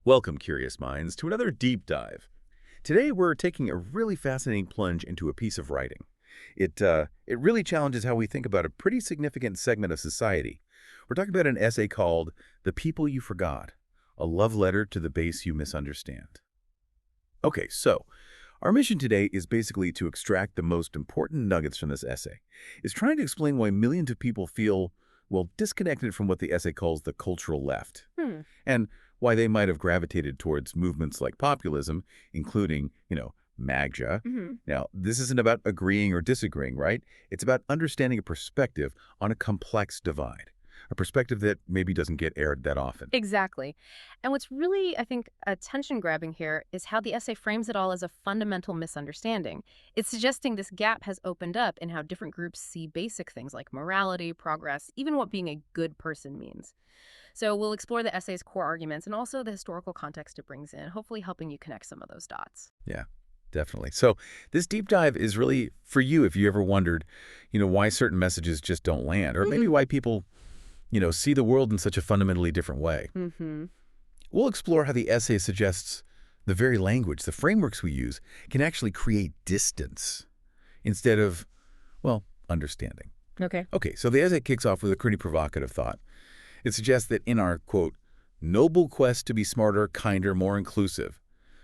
Welcome, curious minds, to another deep dive. Today, we're taking a really fascinating plunge into a piece of writing. It really challenges how we think about a pretty significant segment of society. We're talking about an essay called "The People You Forgot: A Love Letter to the Base You Misunderstand." Okay, so our mission today is basically to extract the most important nuggets from this essay. It's trying to explain why millions of people feel, well, disconnected from what the essay calls the cultural left, Hmm. and why they might have gravitated towards movements like populism, including, MAGA. hmm Now, this isn't about agreeing or disagreeing, right? It's about understanding a perspective on a complex divide, a perspective that maybe doesn't get aired that often. Exactly. And what's really, I think, attention grabbing here is how the essay frames it all as a fundamental misunderstanding. It's suggesting this gap has opened up in how different groups see basic things like morality, progress, even what being a good person means. So we'll explore the essay's core arguments and also the historical context it brings in, hopefully helping you connect some of those dots. Yeah, definitely. So this deep dive is really for you if you ever wondered, why certain messages just don't land, or maybe why people, see the world in such a fundamentally different way. Mm-hmm. We'll explore how the essay suggests the very language, the frameworks we use, can actually create distance instead of, well, understanding. Okay. Okay, so the essay kicks off with a pretty provocative thought. It suggests that in our, quote, noble quest to be smarter, kinder, more inclusive,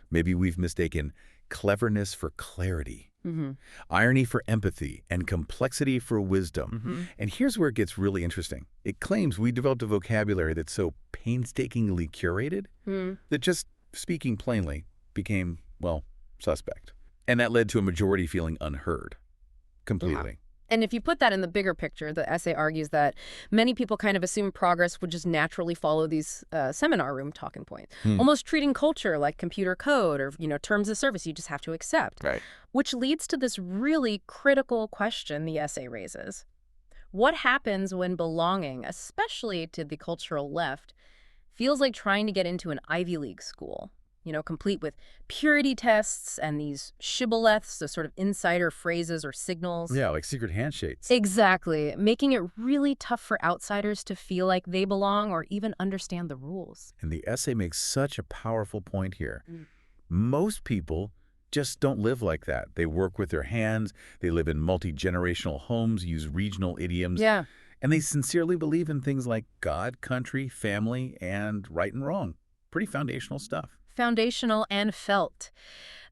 maybe we've mistaken cleverness for clarity, Mm-hmm. irony for empathy, and complexity for wisdom. Mm-hmm. And here's where it gets really interesting. It claims we developed a vocabulary that's so painstakingly curated that just speaking plainly became, well, suspect. And that led to a majority feeling unheard completely. And if you put that in the bigger picture, the essay argues that many people kind of assume progress would just naturally follow these seminar room talking points, Hmm. almost treating culture like computer code or, terms of service you just have to accept, Right. which leads to this really critical question the essay raises. What happens when belonging, especially to the cultural left, feels like trying to get into an Ivy League school? Complete with purity tests and these shibboleths, the sort of insider phrases or signals. Yeah, like secret handshakes. Exactly, making it really tough for outsiders to feel like they belong or even understand the rules. And the essay makes such a powerful point here. Mm. Most people just don't live like that. They work with their hands, they live in multi-generational homes, use regional idioms, Yeah, and they sincerely believe in things like God, country, family, and right and wrong. Pretty foundational stuff. foundational and felt.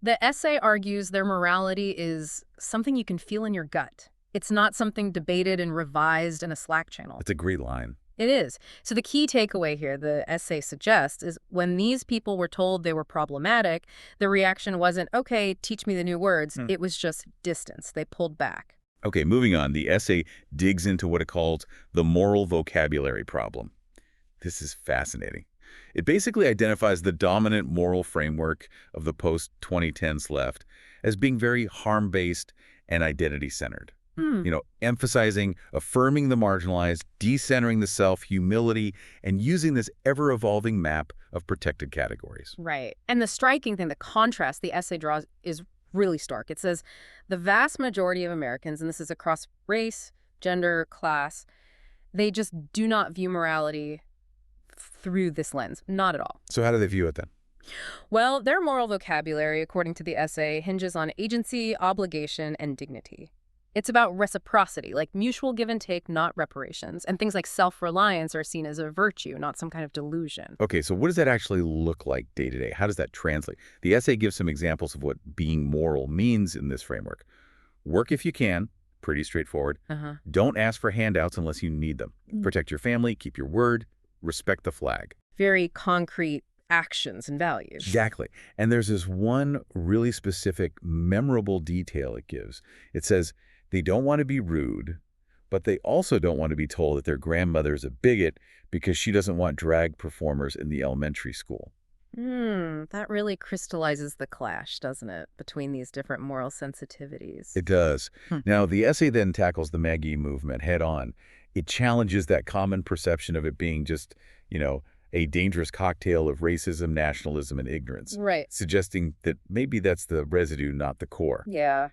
The essay argues their morality is something you can feel in your gut. It's not something debated and revised in a Slack channel. It's a great line. It is. So the key takeaway here, the essay suggests, is when these people were told they were problematic, the reaction wasn't, okay, teach me the new words. It was just distance. They pulled back. Okay, moving on. The essay digs into what it calls the moral vocabulary problem. This is fascinating. It basically identifies the dominant moral framework of the post-2010s left as being very harm-based and identity-centered. Emphasizing affirming the marginalized, decentering the self, humility, and using this ever-evolving map of protected categories. Right. And the striking thing, the contrast the essay draws is really stark. It says the vast majority of Americans, and this is across race, gender, class, they just do not view morality through this lens. Not at all. So how do they view it then? Well, their moral vocabulary, according to the essay, hinges on agency, obligation, and dignity. It's about reciprocity, like mutual give and take, not reparations. And things like self-reliance are seen as a virtue, not some kind of delusion. Okay, so what does that actually look like day to day? How does that translate? The essay gives some examples of what being moral means in this framework. Work if you can, pretty straightforward. Uh-huh. Don't ask for handouts unless you need them. Protect your family, keep your word, respect the flag. Very concrete actions and values. Exactly. And there's this one really specific, memorable detail it gives. It says they don't want to be rude, but they also don't want to be told that their grandmother is a bigot because she doesn't want drag performers in the elementary school. That really crystallizes the clash, doesn't it, between these different moral sensitivities? It does. Hmm. Now, the essay then tackles the Maggie movement head on. It challenges that common perception of it being just, a dangerous cocktail of racism, nationalism, and ignorance, Right. suggesting that maybe that's the residue, not the core. Yeah.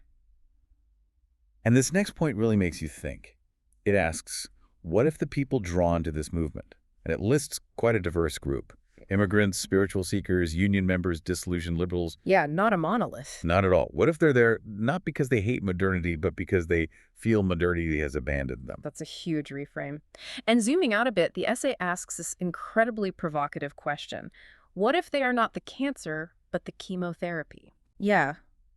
And this next point really makes you think. It asks, what if the people drawn to this movement, and it lists quite a diverse group, Immigrants, spiritual seekers, union members, disillusioned liberals. Yeah, not a monolith. Not at all. What if they're there not because they hate modernity, but because they feel modernity has abandoned them? That's a huge reframe. And zooming out a bit, the essay asks this incredibly provocative question. What if they are not the cancer, but the chemotherapy? Yeah.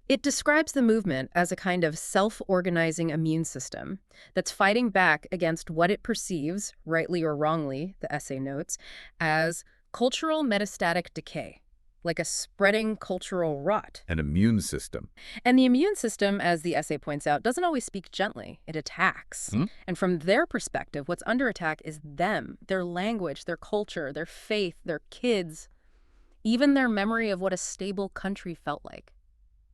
It describes the movement as a kind of self-organizing immune system that's fighting back against what it perceives, rightly or wrongly, the essay notes, as cultural metastatic decay, like a spreading cultural rot. An immune system. And the immune system, as the essay points out, doesn't always speak gently. It attacks. And from their perspective, what's under attack is them, their language, their culture, their faith, their kids, even their memory of what a stable country felt like.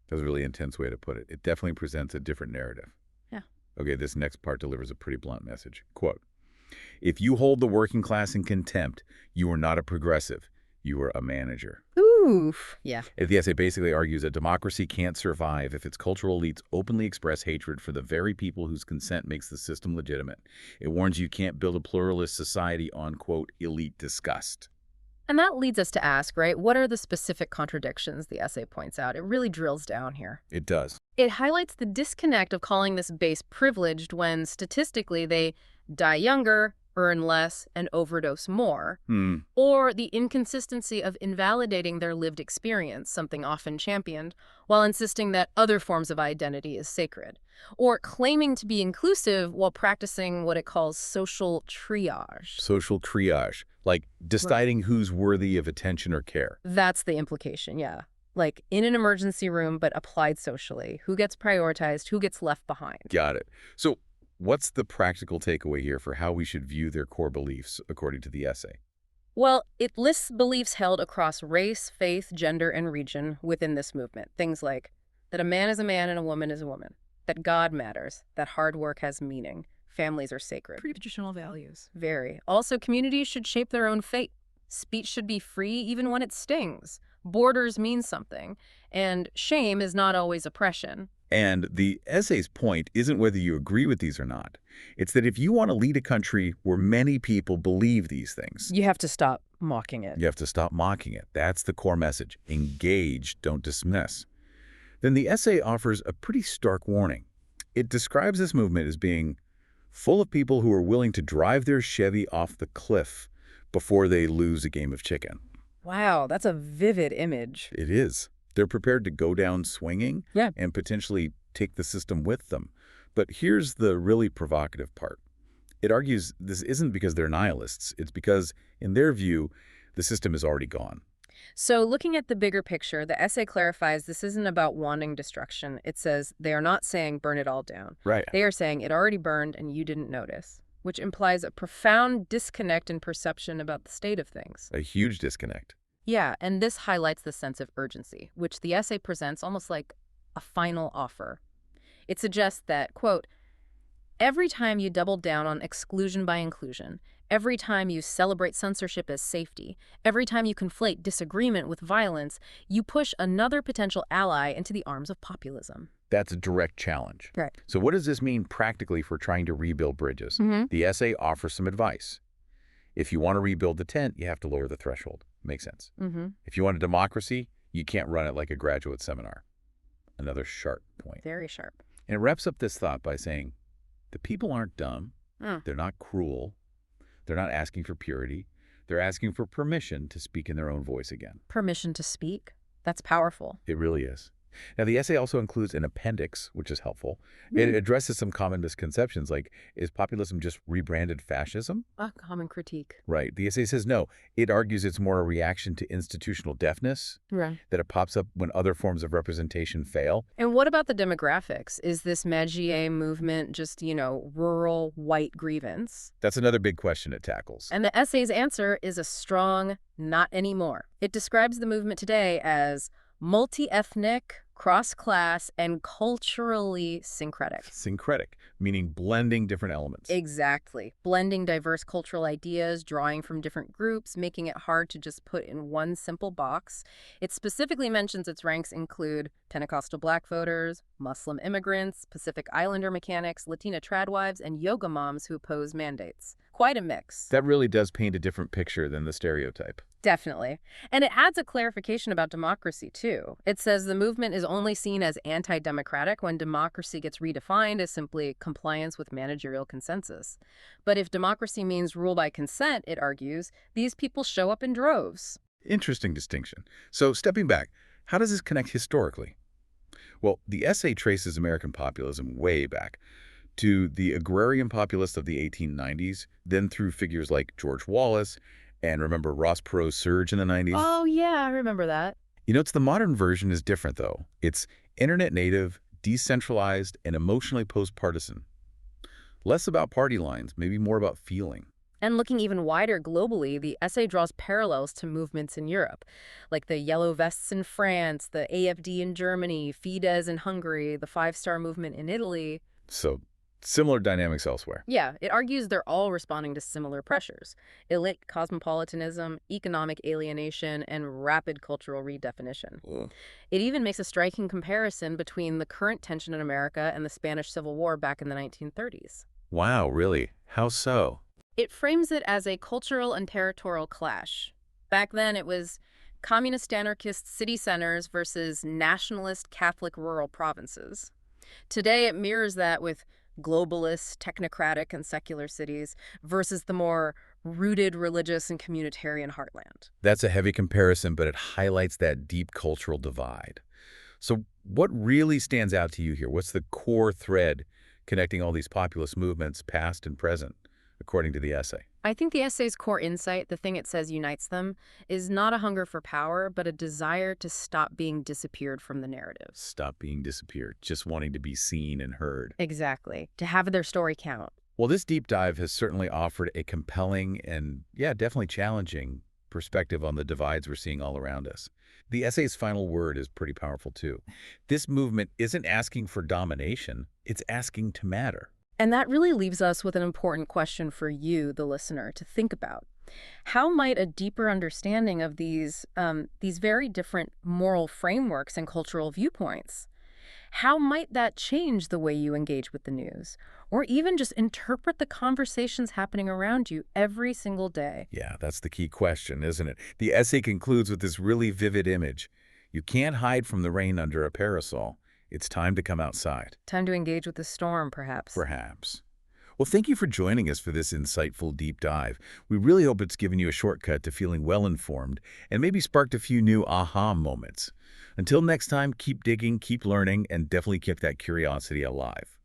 That's a really intense way to put it. It definitely presents a different narrative. Yeah. Okay, this next part delivers a pretty blunt message. Quote, "If you hold the working class in contempt, you are not a progressive. You are a manager." Oof. Yeah. The essay basically argues that democracy can't survive if its cultural elites openly express hatred for the very people whose consent makes the system legitimate. It warns you can't build a pluralist society on, quote, elite disgust. And that leads us to ask, right, what are the specific contradictions the essay points out? It really drills down here. It does. It highlights the disconnect of calling this base privileged when statistically they die younger, earn less, and overdose more, or the inconsistency of invalidating their lived experience, something often championed, while insisting that other forms of identity is sacred, or claiming to be inclusive while practicing what it calls social triage. Social triage, like deciding who's worthy of attention or care. That's the implication, yeah. Like in an emergency room, but applied socially. Who gets prioritized? Who gets left behind? Got it. So what's the practical takeaway here for how we should view their core beliefs, according to the essay? Well, it lists beliefs held across race, faith, gender, and region within this movement. Things like that a man is a man and a woman is a woman, that God matters, that hard work has meaning, families are sacred. Pretty traditional values. Very. Also, communities should shape their own fate. Speech should be free even when it stings. Borders mean something. And shame is not always oppression. And the essay's point isn't whether you agree with these or not. It's that if you want to lead a country where many people believe these things, You have to stop mocking it. you have to stop mocking it. That's the core message. Engage, don't dismiss. Then the essay offers a pretty stark warning. It describes this movement as being full of people who are willing to drive their Chevy off the cliff before they lose a game of chicken. Wow, that's a vivid image. It is. They're prepared to go down swinging Yeah. and potentially take the system with them. But here's the really provocative part. It argues this isn't because they're nihilists. It's because, in their view, the system is already gone. So looking at the bigger picture, the essay clarifies this isn't about wanting destruction. It says they are not saying burn it all down. Right. They are saying it already burned and you didn't notice, which implies a profound disconnect in perception about the state of things. A huge disconnect. Yeah, and this highlights the sense of urgency, which the essay presents almost like a final offer. It suggests that, quote, every time you double down on exclusion by inclusion, every time you celebrate censorship as safety, every time you conflate disagreement with violence, you push another potential ally into the arms of populism. That's a direct challenge. Right. So what does this mean practically for trying to rebuild bridges? The essay offers some advice. If you want to rebuild the tent, you have to lower the threshold. Makes sense. If you want a democracy, you can't run it like a graduate seminar. Another sharp point. Very sharp. And it wraps up this thought by saying, the people aren't dumb. They're not cruel. They're not asking for purity. They're asking for permission to speak in their own voice again. Permission to speak? That's powerful. It really is. Now, the essay also includes an appendix, which is helpful. It addresses some common misconceptions, like, is populism just rebranded fascism? A common critique. Right. The essay says no. It argues it's more a reaction to institutional deafness, Right. that it pops up when other forms of representation fail. And what about the demographics? Is this Magie movement just, rural white grievance? That's another big question it tackles. And the essay's answer is a strong not anymore. It describes the movement today as multi-ethnic, cross-class, and culturally syncretic. Syncretic, meaning blending different elements. Exactly. Blending diverse cultural ideas, drawing from different groups, making it hard to just put in one simple box. It specifically mentions its ranks include Pentecostal black voters, Muslim immigrants, Pacific Islander mechanics, Latina tradwives, and yoga moms who oppose mandates. Quite a mix. That really does paint a different picture than the stereotype. Definitely. And it adds a clarification about democracy, too. It says the movement is only seen as anti-democratic when democracy gets redefined as simply compliance with managerial consensus. But if democracy means rule by consent, it argues, these people show up in droves. Interesting distinction. So stepping back, how does this connect historically? Well, the essay traces American populism way back to the agrarian populists of the 1890s, then through figures like George Wallace, and remember Ross Perot's surge in the 90s? Oh, yeah, I remember that. It's the modern version is different, though. It's internet native, decentralized, and emotionally post-partisan. Less about party lines, maybe more about feeling. And looking even wider globally, the essay draws parallels to movements in Europe, like the Yellow Vests in France, the AfD in Germany, Fidesz in Hungary, the Five Star Movement in Italy. So, similar dynamics elsewhere. Yeah, it argues they're all responding to similar pressures: elite cosmopolitanism, economic alienation, and rapid cultural redefinition. Ugh. It even makes a striking comparison between the current tension in America and the Spanish Civil War back in the 1930s. Wow, really? How so? It frames it as a cultural and territorial clash. Back then, it was communist anarchist city centers versus nationalist Catholic rural provinces. Today, it mirrors that with globalist, technocratic, and secular cities versus the more rooted religious and communitarian heartland. That's a heavy comparison, but it highlights that deep cultural divide. So what really stands out to you here? What's the core thread connecting all these populist movements, past and present, according to the essay? I think the essay's core insight, the thing it says unites them, is not a hunger for power, but a desire to stop being disappeared from the narrative. Stop being disappeared, just wanting to be seen and heard. Exactly. To have their story count. Well, this deep dive has certainly offered a compelling and, yeah, definitely challenging perspective on the divides we're seeing all around us. The essay's final word is pretty powerful, too. This movement isn't asking for domination, it's asking to matter. And that really leaves us with an important question for you, the listener, to think about. How might a deeper understanding of these very different moral frameworks and cultural viewpoints, how might that change the way you engage with the news? Or even just interpret the conversations happening around you every single day? Yeah, that's the key question, isn't it? The essay concludes with this really vivid image. You can't hide from the rain under a parasol. It's time to come outside. Time to engage with the storm, perhaps. Perhaps. Well, thank you for joining us for this insightful deep dive. We really hope it's given you a shortcut to feeling well-informed and maybe sparked a few new aha moments. Until next time, keep digging, keep learning, and definitely keep that curiosity alive.